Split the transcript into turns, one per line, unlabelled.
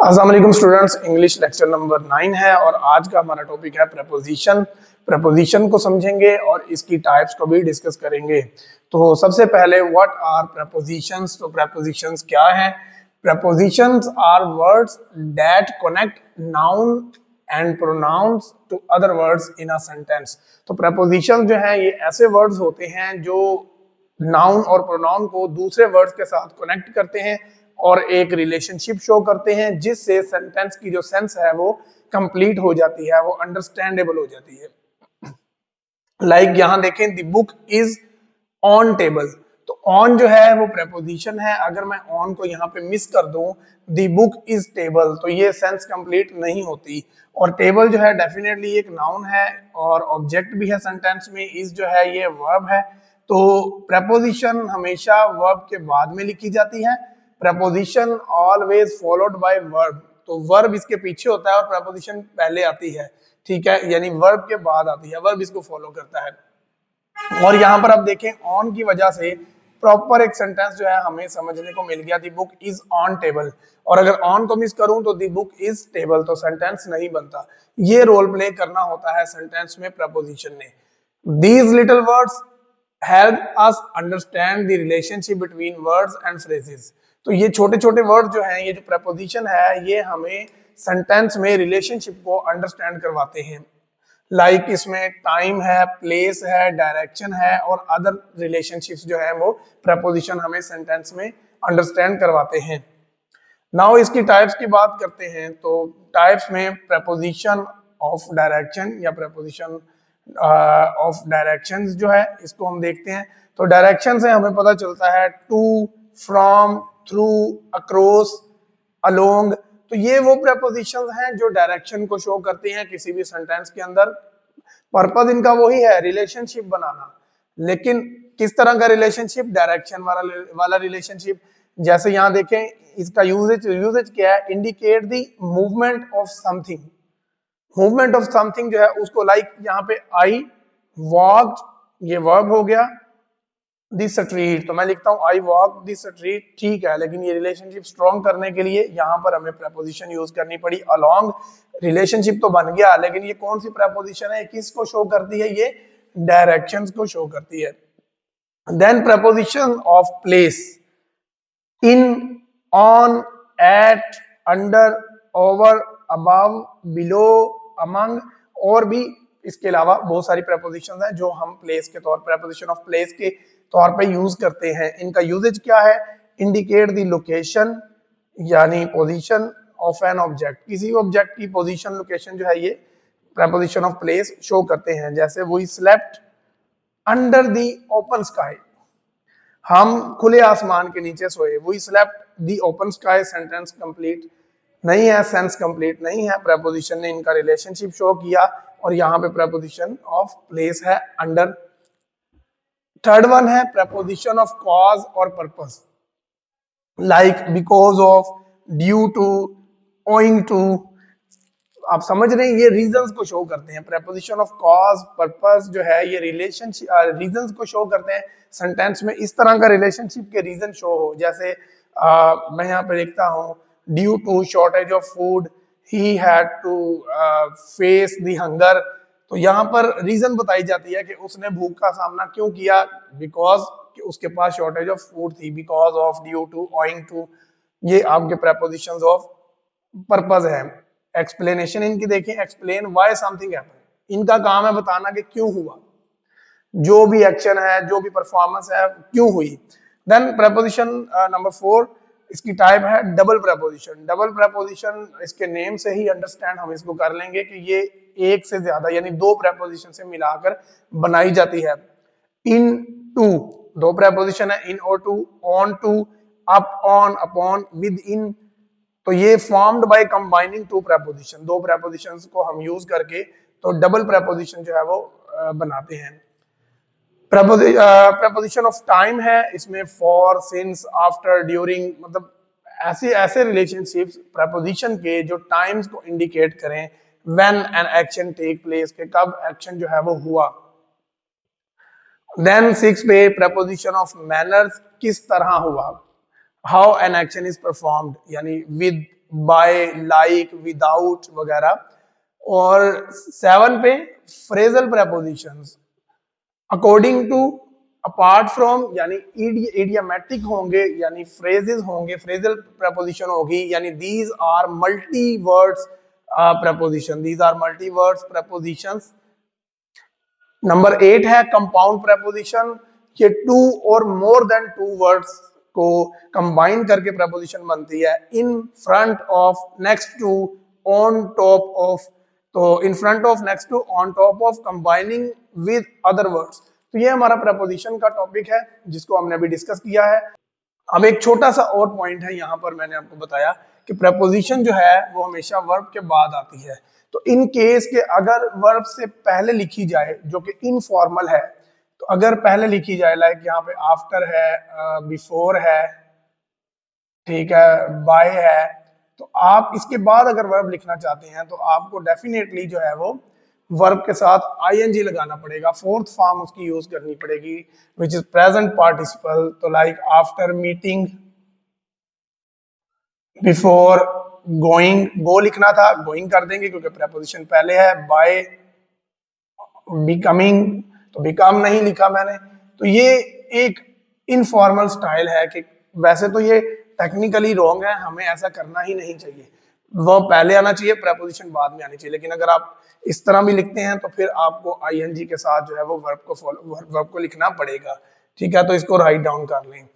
अस्सलाम वालेकुम students, English lecture number 9 है और आज का हमारा टॉपिक है प्रपोजिशन। प्रपोजिशन को समझेंगे और इसकी टाइप्स को भी डिस्कस करेंगे। तो सबसे पहले व्हाट आर प्रपोजिशंस। तो प्रपोजिशंस क्या हैं? Prepositions are words that connect noun and pronouns to other words in a sentence. तो प्रपोजिशन जो है ये ऐसे वर्ड्स होते हैं जो नाउन और प्रोनाउन को दूसरे वर्ड्स के साथ कनेक्ट करते हैं और एक रिलेशनशिप शो करते हैं, जिससे सेंटेंस की जो सेंस है वो कंप्लीट हो जाती है, वो अंडरस्टैंडेबल हो जाती है। लाइक यहाँ देखें, the book is on table. तो ऑन जो है वो प्रेपोजिशन है। अगर मैं ऑन को यहाँ पे मिस कर दूं, द बुक इज टेबल, तो ये सेंस कंप्लीट नहीं होती। और टेबल जो है डेफिनेटली एक नाउन है और ऑब्जेक्ट भी है सेंटेंस में। इज जो है ये वर्ब है। तो प्रेपोजिशन हमेशा वर्ब के बाद में लिखी जाती है। Preposition always followed by verb. तो वर्ब इसके पीछे होता है और प्रपोजिशन पहले आती है, ठीक है, यानी वर्ब के बाद आती है, वर्ब इसको फॉलो करता है। और यहाँ पर आप देखें, ऑन की वजह से प्रॉपर एक सेंटेंस जो है हमें समझने को मिल गया, दी बुक इज ऑन टेबल। और अगर ऑन को मिस करूं तो दी बुक इज टेबल, तो सेंटेंस नहीं बनता। ये रोल प्ले करना होता है सेंटेंस में प्रपोजिशन ने। These little words help us understand the relationship between words and phrases. तो ये छोटे छोटे वर्ड जो हैं, ये जो प्रपोजिशन है, ये हमें सेंटेंस में रिलेशनशिप को अंडरस्टैंड करवाते हैं। लाइक इसमें टाइम है, प्लेस है, डायरेक्शन है और अदर रिलेशनशिप्स जो है वो प्रपोजिशन हमें सेंटेंस में अंडरस्टैंड करवाते हैं। नाउ इसकी टाइप्स की बात करते हैं। तो टाइप्स में प्रपोजिशन ऑफ डायरेक्शन या प्रपोजिशन ऑफ डायरेक्शंस जो है, इसको हम देखते हैं। तो डायरेक्शन से हमें पता चलता है to, from, through, across, along. तो ये वो प्रपोजिशंस हैं जो डायरेक्शन को शो करते हैं किसी भी सेंटेंस के अंदर। पर्पस इनका वही है, रिलेशनशिप बनाना। लेकिन किस तरह का रिलेशनशिप? डायरेक्शन वाला रिलेशनशिप। जैसे यहाँ देखें, इसका यूजेज क्या है? Indicate the movement of something. Movement of something जो है उसको, लाइक यहाँ पे आई वॉक्ड, ये वर्ब हो गया। दिस स्ट्रीट, तो मैं लिखता हूँ आई वॉक दिस स्ट्रीट, ठीक है, लेकिन ये रिलेशनशिप स्ट्रॉन्ग करने के लिए यहाँ पर हमें प्रपोजिशन यूज करनी पड़ी अलोंग। रिलेशनशिप तो बन गया, लेकिन ये कौन सी प्रपोजिशन है, किसको शो करती है? ये डायरेक्शंस को शो करती है। Then preposition of place, in, on, at, under, over, above, below, among, और भी इसके अलावा बहुत सारी प्रपोजिशंस हैं जो हम प्लेस के तौर, प्रपोजिशन ऑफ प्लेस के तौर पे यूज करते हैं। इनका यूजेज क्या है? इंडिकेट द लोकेशन, यानी पोजीशन ऑफ एन ऑब्जेक्ट। किसी ऑब्जेक्ट की पोजीशन, लोकेशन जो है ये प्रपोजिशन ऑफ प्लेस शो करते हैं। जैसे we slept under the open sky, हम खुले आसमान के नीचे सोए। We slept the open sky, sentence complete नहीं है, सेंस कंप्लीट नहीं है। प्रपोजिशन ने इनका रिलेशनशिप शो किया और यहाँ पे प्रपोजिशन ऑफ प्लेस है अंडर। थर्ड वन है प्रपोजिशन ऑफ कॉज और purpose, like because of, due to, owing to. आप समझ रहे हैं, ये रीजंस को शो करते हैं। प्रपोजिशन ऑफ कॉज, पर्पस जो है ये रिलेशनशिप, रीजंस को शो करते हैं। सेंटेंस में इस तरह का रिलेशनशिप के रीजन शो हो, जैसे मैं यहाँ पे लिखता हूँ due to shortage of food he had to face the hunger. तो यहाँ पर रीजन बताई जाती है कि उसने भूख का सामना क्यों किया, बिकॉज उसके पास शॉर्टेज ऑफ फूड थी, because of, due to, owing to. ये आपके प्रपोजिशंस ऑफ पर्पस है। एक्सप्लेनेशन इनकी देखें, एक्सप्लेन व्हाई समथिंग हैपेंड। इनका काम है बताना कि क्यों हुआ, जो भी एक्शन है, जो भी परफॉर्मेंस है, क्यों हुई। देन प्रपोजिशन नंबर 4, इसकी टाइप है डबल प्रपोजिशन। डबल प्रपोजिशन इसके नेम से ही अंडरस्टैंड हम इसको कर लेंगे कि ये एक से ज्यादा यानी दो प्रपोजिशन से मिलाकर बनाई जाती है। इन टू, दो प्रपोजिशन है, इन और to, on to, up on, upon, with in. तो ये formed by combining two proposition, दो प्रपोजिशंस को हम यूज करके तो डबल प्रपोजिशन जो है वो बनाते हैं। प्रपोजिशन ऑफ टाइम है, इसमें फॉर, सिंस, आफ्टर, ड्यूरिंग, मतलब ऐसे ऐसे रिलेशनशिप्स प्रपोजिशन के जो टाइम्स को इंडिकेट करें, when an action take place, के कब एक्शन जो है वो हुआ। देन 6 पे प्रपोजिशन ऑफ मैनर्स, किस तरह हुआ, how an action is performed, यानी विद, बाय, लाइक, विदाउट वगैरह। और 7 पे phrasal prepositions according to, apart from, यानी इडियमेटिक होंगे, यानी फ्रेजेस होंगे, फ्रेजल प्रेपोजिशन होगी, यानी these are multi words preposition, these are multi words prepositions. Number 8 है कंपाउंड प्रेपोजिशन, ये 2 और मोर देन 2 वर्ड्स को कंबाइन करके प्रेपोजिशन बनती है। In front of, next to, on top of. तो in front of, next to, on top of, combining with other words. तो ये हमारा प्रेपोजिशन का टॉपिक है जिसको हमने अभी डिस्कस किया है। अब एक छोटा सा और पॉइंट है, यहाँ पर मैंने आपको बताया कि प्रेपोजिशन जो है वो हमेशा वर्ब के बाद आती है। तो इन केस के अगर वर्ब से पहले लिखी जाए, जो कि इनफॉर्मल है, तो अगर पहले लिखी जाए, लाइक यहाँ पे आफ्टर है, बिफोर है, ठीक है, बाय है, तो आप इसके बाद अगर वर्ब लिखना चाहते हैं तो आपको डेफिनेटली जो है वो वर्ब के साथ आईएनजी लगाना पड़ेगा, फोर्थ फॉर्म उसकी यूज करनी पड़ेगी, विच इज प्रेजेंट पार्टिसिपल। तो like after meeting, before going, go लिखना था, गोइंग कर देंगे क्योंकि प्रेपोजिशन पहले है। बाय, बिकमिंग, तो बिकम नहीं लिखा मैंने। तो ये एक इनफॉर्मल स्टाइल है कि वैसे तो ये टेक्निकली रॉन्ग है, हमें ऐसा करना ही नहीं चाहिए। वो पहले आना चाहिए, प्रेपोजिशन बाद में आनी चाहिए। लेकिन अगर आप इस तरह भी लिखते हैं तो फिर आपको आईएनजी के साथ जो है वो वर्ब को लिखना पड़ेगा। ठीक है, तो इसको राइट डाउन कर लें।